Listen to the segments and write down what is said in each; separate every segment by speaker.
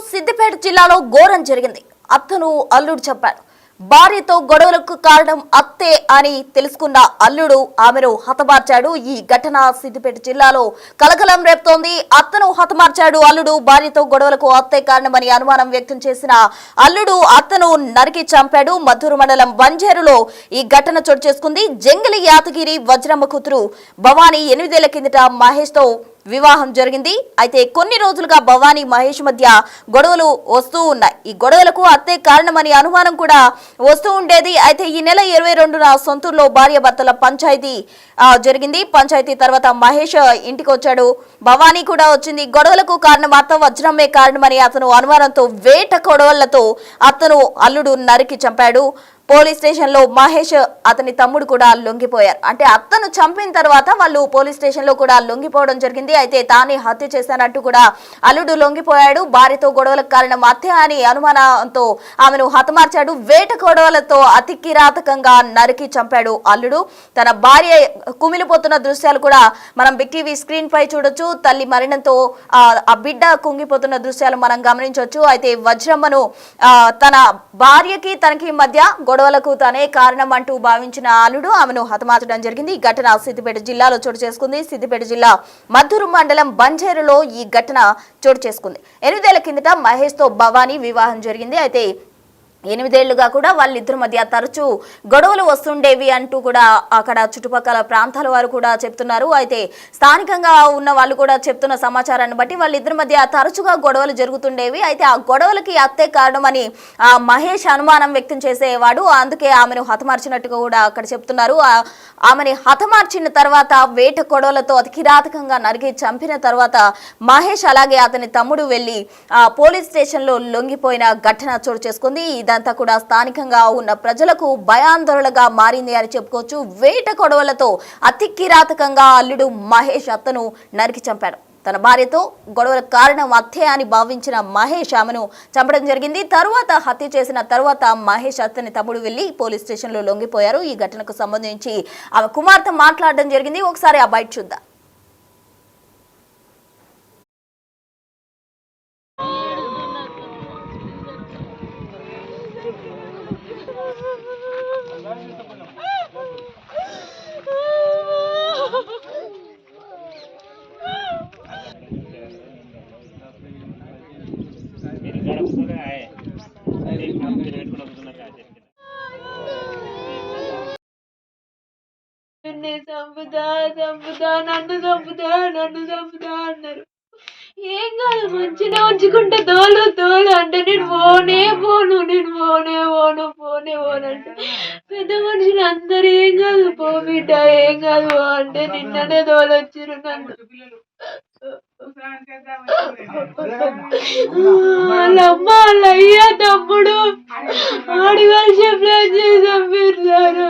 Speaker 1: సిద్దిపేట జిల్లాలో ఘోరం జరిగింది. అత్తను అల్లుడు చెప్పాడు. భార్యతో గొడవలకు కారణం అత్తే అని తెలుసుకున్న అల్లుడు ఆమెను హతమార్చాడు. ఈ ఘటన సిద్దిపేట జిల్లాలో కలకలం రేపుతోంది. అత్తను హతమార్చాడు అల్లుడు. భార్యతో గొడవలకు అత్తే కారణమని అనుమానం వ్యక్తం చేసిన అల్లుడు అత్తను నరికి చంపాడు. మద్దూరు మండలం బంజేరులో ఈ ఘటన చోటు చేసుకుంది. జంగిలి యాదగిరి వజ్రమ్మ కూతురు భవానీ 8 ఏళ్ల కిందట మహేష్ తో వివాహం జరిగింది. అయితే కొన్ని రోజులుగా భవానీ మహేష్ మధ్య గొడవలు వస్తూ ఉన్నాయి. ఈ గొడవలకు అత్తే కారణమని అనుమానం కూడా వస్తూ ఉండేది. అయితే ఈ నెల 22న సొంతూరులో భార్య భర్తల పంచాయతీ జరిగింది. పంచాయతీ తర్వాత మహేష్ ఇంటికి వచ్చాడు. భవానీ కూడా వచ్చింది. గొడవలకు కారణం అత్త వజ్రమ్మే కారణమని అతను అనుమానంతో వేట గొడవలతో అతను అల్లుడు నరికి చంపాడు. పోలీస్ స్టేషన్ లో మహేష్ అతని తమ్ముడు కూడా లొంగిపోయారు. అంటే అత్తను చంపిన తర్వాత వాళ్ళు పోలీస్ స్టేషన్ లో కూడా లొంగిపోవడం జరిగింది. అయితే తానే హత్య చేశానంటూ కూడా అల్లుడు లొంగిపోయాడు. భార్యతో గొడవలకు కారణం అత్తే అని అనుమానంతో ఆమెను హతమార్చాడు. వేట గొడవలతో అతి కిరాతకంగా నరికి చంపాడు అల్లుడు. తన భార్య కుమిలిపోతున్న దృశ్యాలు కూడా మనం బిగ్ టీవీ స్క్రీన్ పై చూడొచ్చు. తల్లి మరణంతో ఆ బిడ్డ కుంగిపోతున్న దృశ్యాలు మనం గమనించవచ్చు. అయితే వజ్రమ్మను తన భార్యకి తనకి మధ్య గొడవలకు తనే కారణం అంటూ భావించిన అల్లుడు ఆమెను హతమార్చడం జరిగింది. ఈ ఘటన సిద్దిపేట జిల్లాలో చోటు చేసుకుంది. సిద్దిపేట జిల్లా మద్దూరు మండలం బంజేరులో ఈ ఘటన చోటు చేసుకుంది. 8 ఏళ్ల కిందట మహేష్ తో భవానీ వివాహం జరిగింది. అయితే 8 ఏళ్లుగా కూడా వాళ్ళిద్దరి మధ్య తరచూ గొడవలు వస్తుండేవి అంటూ కూడా అక్కడ చుట్టుపక్కల ప్రాంతాల వారు కూడా చెప్తున్నారు. అయితే స్థానికంగా ఉన్న వాళ్ళు కూడా చెప్తున్న సమాచారాన్ని బట్టి వాళ్ళిద్దరి మధ్య తరచుగా గొడవలు జరుగుతుండేవి. అయితే ఆ గొడవలకి అత్తే కారణమని మహేష్ అనుమానం వ్యక్తం చేసేవాడు. అందుకే ఆమెను హతమార్చినట్టుగా కూడా అక్కడ చెప్తున్నారు. ఆమెని హతమార్చిన తర్వాత వేట గొడవలతో అతి కిరాతకంగా నరికి చంపిన తర్వాత మహేష్ అలాగే అతని తమ్ముడు వెళ్లి పోలీస్ స్టేషన్ లో లొంగిపోయిన ఘటన చోటు చేసుకుంది. ఇదంతా కూడా స్థానికంగా ఉన్న ప్రజలకు భయాందోళనగా మారింది అని చెప్పుకోవచ్చు. వేట గొడవలతో అతి కిరాతకంగా అల్లుడు మహేష్ అత్తను నరికి చంపాడు. తన భార్యతో గొడవలకు కారణం అత్తే అని భావించిన మహేష్ ఆమెను చంపడం జరిగింది. తరువాత హత్య చేసిన తర్వాత మహేష్ అత్తని తమ్ముడు వెళ్లి పోలీస్ స్టేషన్ లో లొంగిపోయారు. ఈ ఘటనకు సంబంధించి ఆమె కుమార్తె మాట్లాడడం జరిగింది. ఒకసారి ఆ బయట చూద్దాం.
Speaker 2: చంపుతా చంపుతా నన్ను చంపుతా అన్నారు. ఏం కాదు మంచిగా ఉంచుకుంటే తోలు తోలు అంటే నేను పోనే పోను అంటే పెద్ద మనుషులు అందరు ఏం కాదు పో బిడ్డ ఏం కాదు అంటే నిన్ననే తోలొచ్చిరు నన్ను. వాళ్ళమ్మ వాళ్ళ అయ్యా తమ్ముడు ఆడివాళ్ళు చెప్పలేదు చంపిస్తారు.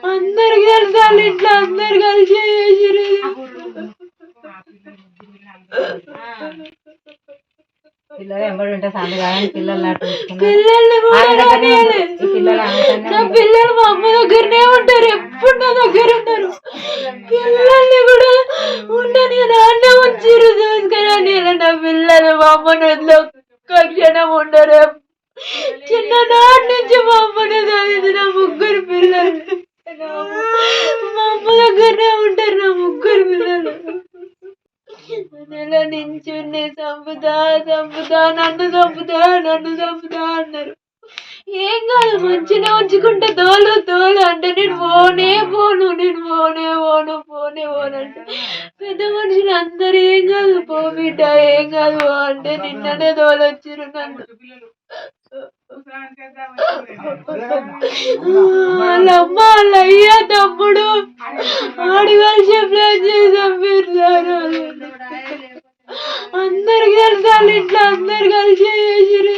Speaker 2: అందరు కలిసి ఇంట్లో అందరు కలిసి చేసిరు. పిల్లలు మా అమ్మ దగ్గరనే ఉంటారు. ఎప్పుడు నా దగ్గర ఉంటారు. పిల్లల్ని కూడా ఉండని నాన్న ఉంచిరు చూసుకుని. నా పిల్లలు మా అమ్మ నదిలో ఒక్క క్షణం ఉండరు. చిన్ననాటి నుంచి మా అమ్మను చదివిన 3 పిల్లలు మా అమ్మ దగ్గరనే ఉంటారు. నా 3 పిల్లలు నెల నుంచి చంపుతా నన్ను చంపుతా అన్నారు. ఏం కాదు మంచిగా ఉంచుకుంటే తోలు తోలు అంటే నేను పోనే పోను అంటే పెద్ద మనుషులు అందరు ఏం కాదు పో బిడ్డ ఏం కాదు అంటే నిన్ననే తోలొచ్చిరు నన్ను. వాళ్ళమ్మ వాళ్ళ అయ్యా తమ్ముడు ఆడివాళ్ళు చెప్పలేదు చంపిస్తారు. అందరు కలిసి ఇంట్లో అందరు కలిసి చేసిరు.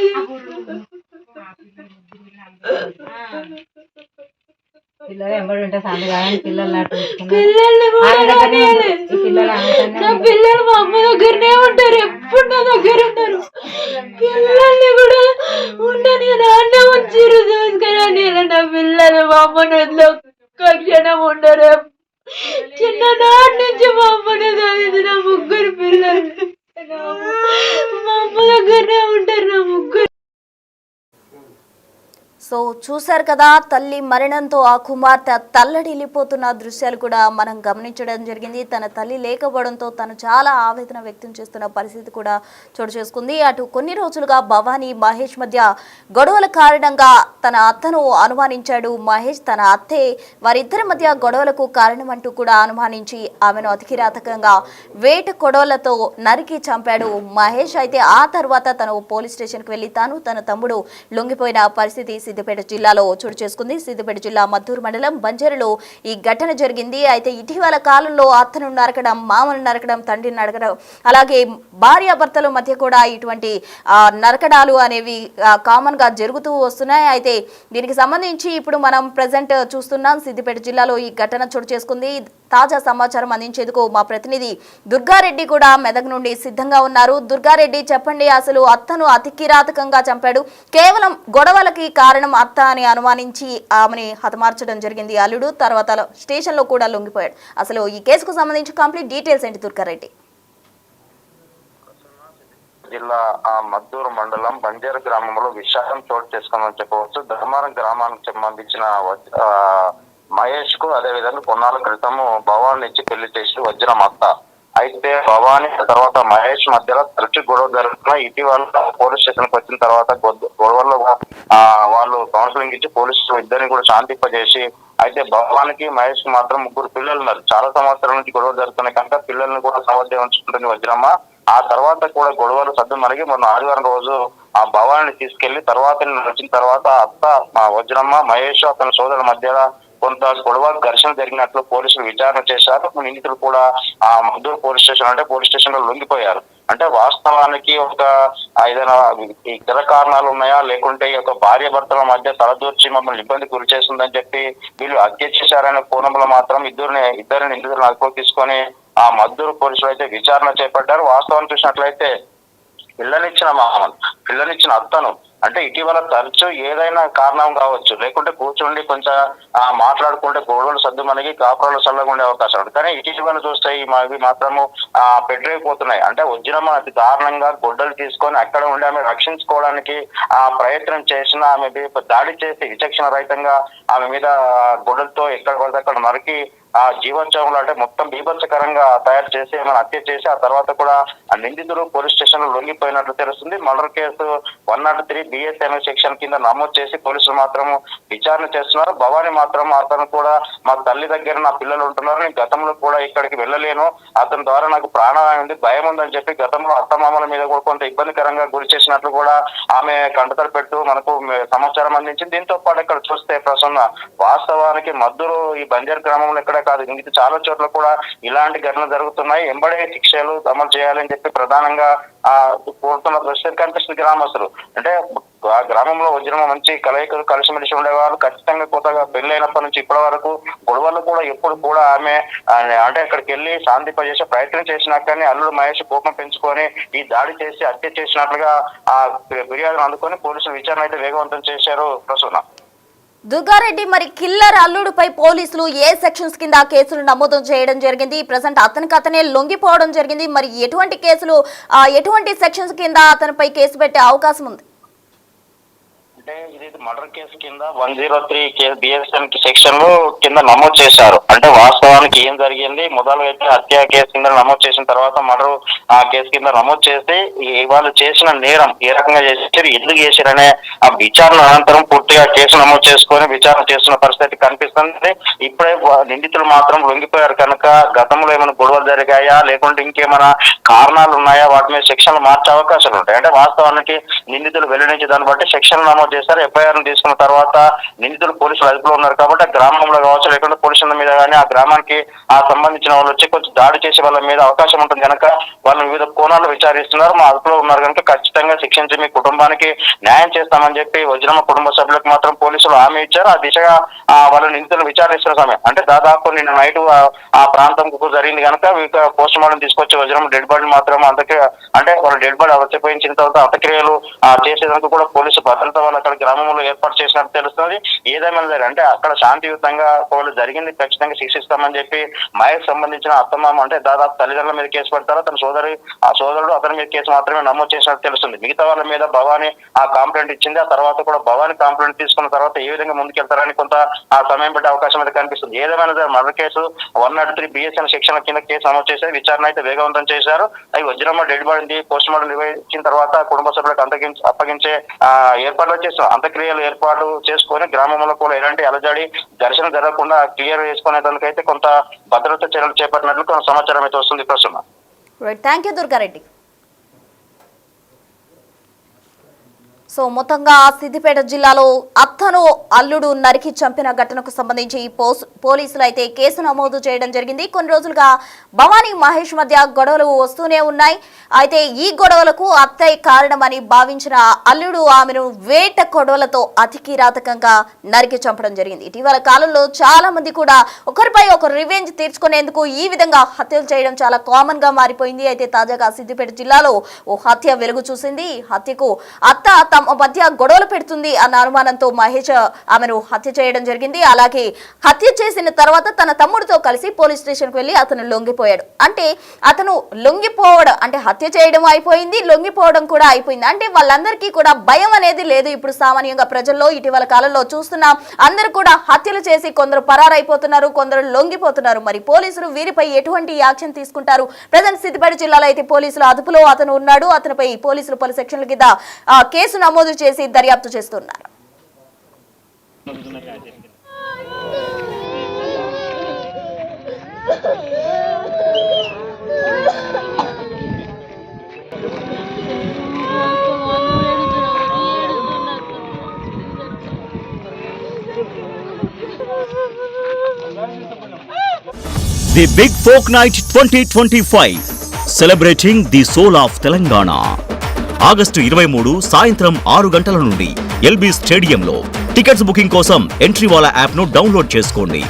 Speaker 2: పిల్లల్ని నా పిల్లలు మా అమ్మ దగ్గరనే ఉంటారు. ఎప్పుడు నా దగ్గర ఉంటారు. పిల్లల్ని కూడా ఉండని నాన్న ఉంచిరు చూసుకుని. నా పిల్లలు మా అమ్మ నదిలో ఒక్క క్షణం ఉండరు. చిన్ననాటి నుంచి మా అమ్మను చదివిన 3 పిల్లలు మా
Speaker 1: సో చూశారు కదా, తల్లి మరణంతో ఆ కుమార్తె తల్లడిల్లిపోతున్న దృశ్యాలు కూడా మనం గమనించడం జరిగింది. తన తల్లి లేకపోవడంతో తను చాలా ఆవేదన వ్యక్తం చేస్తున్న పరిస్థితి కూడా చోటు చేసుకుంది. అటు కొన్ని రోజులుగా భవానీ మహేష్ మధ్య గొడవల కారణంగా తన అత్తను అనుమానించాడు మహేష్. తన అత్తే వారిద్దరి మధ్య గొడవలకు కారణమంటూ కూడా అనుమానించి ఆమెను అతికిరాతకంగా వేట కొడవలతో నరికి చంపాడు మహేష్. అయితే ఆ తర్వాత తను పోలీస్ స్టేషన్కి వెళ్లి తన తమ్ముడు లొంగిపోయిన పరిస్థితి సిద్దిపేట జిల్లాలో చోటు చేసుకుంది. సిద్దిపేట జిల్లా మద్దూరు మండలం బంజరులో ఈ ఘటన జరిగింది. అయితే ఇటీవల కాలంలో అత్తను నరకడం, మామను నరకడం, తండ్రిని నరకడం, అలాగే భార్యాభర్తల మధ్య కూడా ఇటువంటి నరకడాలు అనేవి కామన్ గా జరుగుతూ వస్తున్నాయి. అయితే దీనికి సంబంధించి ఇప్పుడు మనం ప్రజెంట్ చూస్తున్నాం, సిద్దిపేట జిల్లాలో ఈ ఘటన చోటు చేసుకుంది. తాజా సమాచారం అందించేందుకు మా ప్రతినిధి దుర్గారెడ్డి కూడా మెదక్ నుండి సిద్ధంగా ఉన్నారు. దుర్గారెడ్డి, చెప్పండి, అసలు అత్తను అతి కిరాతకంగా చంపాడు, కేవలం గొడవలకి కారణం అత్త అని అనుమానించి ఆమెని హతమార్చడం జరిగింది అల్లుడు. తర్వాత స్టేషన్ లో కూడా లొంగిపోయాడు. అసలు ఈ కేసుకు సంబంధించి కంప్లీట్ డీటెయిల్స్ ఏంటి దుర్గారెడ్డి?
Speaker 3: జిల్లా మద్దూరు మండలం బంజారు గ్రామంలో విషాదం చోటు చేసుకుందని చెప్పవచ్చు. ధర్మారం గ్రామానికి సంబంధించిన మహేష్ కు అదే విధంగా కొన్నాళ్ళ క్రితము భవాని ఇచ్చి పెళ్లి చేసి వచ్చిన అత్త. అయితే భవాని తర్వాత మహేష్ మధ్యలో తరచు గొడవ జరుగుతున్నాయి. ఇటీవల పోలీస్ స్టేషన్ కి వచ్చిన తర్వాత గొడవల్లో వాళ్ళు కౌన్సిలింగ్ ఇచ్చి పోలీసులు ఇద్దరిని కూడా శాంతింపజేసి, అయితే భవానికి మహేష్ కి మాత్రం 3 పిల్లలు ఉన్నారు. చాలా సంవత్సరాల నుంచి గొడవ జరుగుతున్నాయి కనుక పిల్లల్ని కూడా సమస్య ఉంచుకుంటుంది వజ్రమ్మ. ఆ తర్వాత కూడా గొడవలు సద్దు మరిగి మొన్న ఆదివారం రోజు ఆ భవాని తీసుకెళ్లి తర్వాత వచ్చిన తర్వాత అత్త వజ్రమ్మ మహేష్ అతని సోదరుల మధ్య కొంత గొడవ ఘర్షణ జరిగినట్లు పోలీసులు విచారణ చేశారు. నిందితులు కూడా ఆ మద్దూరు పోలీస్ స్టేషన్ లో లొంగిపోయారు. అంటే వాస్తవానికి ఒక ఏదైనా ఇతర కారణాలు ఉన్నాయా, లేకుంటే ఈ యొక్క భార్య భర్తల మధ్య తలదూర్చి మమ్మల్ని ఇబ్బంది గురి చేస్తుందని చెప్పి వీళ్ళు హత్య చేశారనే కోణంలో మాత్రం ఇద్దరిని నిందితులను అదుపులోకి తీసుకొని ఆ మద్దూరు పోలీసులు అయితే విచారణ చేపట్టారు. వాస్తవాన్ని చూసినట్లయితే పిల్లనిచ్చిన అత్తను అంటే ఇటీవల తరచు ఏదైనా కారణం కావచ్చు, లేకుంటే కూర్చుండి కొంచెం మాట్లాడుకుంటే గొడవలు సర్దు మనకి కాపురాలు చల్లగా ఉండే అవకాశం ఉంది. కానీ ఇటీవల చూస్తే ఇవి మాత్రము పెట్టలేకపోతున్నాయి. అంటే వజ్రమ్మ అతి దారుణంగా గొడ్డలు తీసుకొని అక్కడ ఉండి ఆమె రక్షించుకోవడానికి ప్రయత్నం చేసిన ఆమె దాడి చేసి విచక్షణ రహితంగా ఆమె మీద గొడ్డలతో ఎక్కడ పడితే అక్కడ నరికి ఆ జీవోత్సవంలో అంటే మొత్తం బీభత్సకరంగా తయారు చేసి ఏమైనా హత్య చేసి ఆ తర్వాత కూడా ఆ నిందితుడు పోలీస్ స్టేషన్ లో లొంగిపోయినట్లు తెలుస్తుంది. మర్డర్ కేసు 103 BSMA సెక్షన్ కింద నమోదు చేసి పోలీసులు మాత్రం విచారణ చేస్తున్నారు. భవాని మాత్రం అతను కూడా మా తల్లి దగ్గర నా పిల్లలు ఉంటున్నారు, నేను గతంలో కూడా ఇక్కడికి వెళ్ళలేను, అతని ద్వారా నాకు ప్రాణాయం ఉంది, భయం ఉందని చెప్పి గతంలో అత్తమామల మీద కూడా కొంత ఇబ్బందికరంగా గురి చేసినట్లు కూడా ఆమె కంటతడి పెట్టు మనకు సమాచారం అందించింది. దీంతో పాటు ఇక్కడ చూస్తే ప్రసన్న వాస్తవానికి మద్దూరు ఈ బంజారు గ్రామంలో ఇక్కడ కాదు, ఇంక చాలా చోట్ల కూడా ఇలాంటి ఘటనలు జరుగుతున్నాయి. ఎంబడే శిక్షలు అమలు చేయాలని చెప్పి ప్రధానంగా కోరుతున్న దృష్టి కనిపిస్తుంది గ్రామస్తులు. అంటే ఆ గ్రామంలో వజ్రమ మంచి కలయికలు కలిసిమెలిసి ఉండేవారు. ఖచ్చితంగా కొత్తగా పెళ్లైనప్పటి నుంచి ఇప్పటి వరకు గొడవలు కూడా ఎప్పుడు కూడా ఆమె అంటే అక్కడికి వెళ్ళి శాంతింపజేసే ప్రయత్నం చేసినా కానీ అల్లుడు మహేష్ కోపం పెంచుకొని ఈ దాడి చేసి హత్య చేసినట్లుగా ఆ ఫిర్యాదును అందుకొని పోలీసులు విచారణ అయితే వేగవంతం చేశారు. ప్రసన్న
Speaker 1: దుర్గారెడ్డి, మరి కిల్లర్ అల్లుడుపై పోలీసులు ఏ సెక్షన్స్ కింద కేసులు నమోదు చేయడం జరిగింది? ప్రజెంట్ అతనే లొంగిపోవడం జరిగింది. మరి ఎటువంటి కేసులు, ఎటువంటి సెక్షన్స్ కింద అతనిపై కేసు పెట్టే అవకాశం ఉంది?
Speaker 3: అంటే ఇది మర్డర్ కేసు కింద 103 BSM సెక్షన్ లో కింద నమోదు చేశారు. అంటే వాస్తవానికి ఏం జరిగింది, మొదలు అయితే హత్య కేసు కింద నమోదు చేసిన తర్వాత మర్డర్ కేసు కింద నమోదు చేసి వాళ్ళు చేసిన నేరం ఏ రకంగా చేశారు, ఎందుకు చేశారనే ఆ విచారణ అనంతరం పూర్తిగా కేసు నమోదు చేసుకొని విచారణ చేస్తున్న పరిస్థితి కనిపిస్తుంది. ఇప్పుడే నిందితులు మాత్రం లొంగిపోయారు కనుక గతంలో ఏమైనా గొడవలు జరిగాయా, లేకుంటే ఇంకేమైనా కారణాలు ఉన్నాయా, వాటి మీద సెక్షన్లు మార్చే అవకాశాలు ఉంటాయి. అంటే వాస్తవానికి నిందితులు వెల్లడించే దాన్ని బట్టి సెక్షన్ నమోదు చేశారు. FIR తీసుకున్న తర్వాత నిందితులు పోలీసులు అదుపులో ఉన్నారు కాబట్టి ఆ గ్రామంలో కావచ్చు, లేకుంటే పోలీసుల మీద కానీ ఆ గ్రామానికి సంబంధించిన వాళ్ళు వచ్చి కొంచెం దాడి చేసే వాళ్ళ మీద అవకాశం ఉంటుంది కనుక వాళ్ళని వివిధ కోణాల్లో విచారిస్తున్నారు. మా అదుపులో ఉన్నారు కనుక ఖచ్చితంగా శిక్షించి మీ కుటుంబానికి న్యాయం చేస్తామని చెప్పి వజ్రమ్మ కుటుంబ సభ్యులకు మాత్రం పోలీసులు హామీ ఇచ్చారు. ఆ దిశగా వాళ్ళ నిందితులను విచారిస్తున్న సమయం అంటే దాదాపు నిన్న నైట్ ఆ ప్రాంతం జరిగింది కనుక పోస్ట్ మార్టం తీసుకొచ్చి వజ్రమ్మ డెడ్ బాడీ మాత్రం అంటే వాళ్ళ డెడ్ బాడీ అవచపోయించిన తర్వాత అంత్యక్రియలు చేసేందుకు కూడా పోలీసు భద్రత వాళ్ళ అక్కడ గ్రామంలో ఏర్పాటు చేసినట్టు తెలుస్తుంది. ఏదేమైనా సరే అంటే అక్కడ శాంతియుతంగా ఒకవేళ జరిగింది ఖచ్చితంగా శిక్షిస్తామని చెప్పి మహేష్ సంబంధించిన అత్తమామ అంటే దాదాపు తల్లిదండ్రుల మీద కేసు పెడతారు, తన సోదరుడు అతని మీద కేసు మాత్రమే నమోదు చేసినట్టు తెలుస్తుంది. మిగతా వాళ్ళ మీద భవానీ ఆ కంప్లైంట్ ఇచ్చింది. ఆ తర్వాత కూడా భవానీ కంప్లైంట్ తీసుకున్న తర్వాత ఏ విధంగా ముందుకెళ్తారని కొంత ఆ సమయం పట్టే అవకాశం అయితే కనిపిస్తుంది. ఏదేమైనా సరే మర్డర్ కేసు 103 BSN సెక్షన్ కింద కేసు నమోదు చేశారు. విచారణ అయితే వేగవంతం చేశారు. అవి వజ్రమ్మ డెడ్ బాడీని పోస్ట్ మార్టం నిర్వహించిన తర్వాత కుటుంబ సభ్యులకు అప్పగించే ఏర్పాట్లు చేస్తున్నారు. అంత్యక్రియలు ఏర్పాటు చేసుకొని గ్రామంలో కూడా ఎలాంటి అలజడి ఘర్షణ జరగకుండా క్లియర్ చేసుకునేందుకైతే కొంత భద్రతా చర్యలు చేపట్టినట్లు కొంత సమాచారం అయితే వస్తుంది. ప్రస్తుతం
Speaker 1: థ్యాంక్ యూ దుర్గారెడ్డి. సో మొత్తంగా సిద్దిపేట జిల్లాలో అత్తను అల్లుడు నరికి చంపిన ఘటనకు సంబంధించి పోలీసులు అయితే కేసు నమోదు చేయడం జరిగింది. కొన్ని రోజులుగా భవానీ మహేష్ మధ్య గొడవలు వస్తూనే ఉన్నాయి. అయితే ఈ గొడవలకు అత్తయ్య కారణమని భావించిన అల్లుడు ఆమెను వేట గొడవలతో అతి కిరాతకంగా నరికి చంపడం జరిగింది. ఇటీవల కాలంలో చాలా మంది కూడా ఒకరిపై ఒకరు రివెంజ్ తీర్చుకునేందుకు ఈ విధంగా హత్యలు చేయడం చాలా కామన్ గా మారిపోయింది. అయితే తాజాగా సిద్దిపేట జిల్లాలో ఓ హత్య వెలుగు చూసింది. హత్యకు అత్త తమ మధ్య గొడవలు పెడుతుంది అన్న అనుమానంతో మహేష్ ఆమెను హత్య చేయడం జరిగింది. అలాగే హత్య చేసిన తర్వాత తన తమ్ముడితో కలిసి పోలీస్ స్టేషన్ కు వెళ్లి అతను లొంగిపోయాడు. అంటే అతను లొంగిపోవడం అంటే హత్య చేయడం అయిపోయింది, లొంగిపోవడం కూడా అయిపోయింది. అంటే వాళ్ళందరికీ కూడా భయం అనేది లేదు. ఇప్పుడు సామాన్యంగా ప్రజల్లో ఇటీవల కాలంలో చూస్తున్నాం, అందరూ కూడా హత్యలు చేసి కొందరు పరారైపోతున్నారు, కొందరు లొంగిపోతున్నారు. మరి పోలీసులు వీరిపై ఎటువంటి యాక్షన్ తీసుకుంటారు? ప్రజెంట్ సిద్దిపేట జిల్లాలో అయితే పోలీసుల అదుపులో అతను ఉన్నాడు. అతనిపై పోలీసులు పలు సెక్షన్ల కింద కేసు నమోదు చేసి దర్యాప్తు చేస్తున్నారు.
Speaker 4: The Big Folk Night 2025 celebrating the soul of Telangana. August 23 సాయంత్రం 6 గంటల నుండి ఎల్బీ స్టేడియంలో. టికెట్స్ బుకింగ్ కోసం ఎంట్రీవాలా యాప్ను డౌన్లోడ్ చేసుకోండి.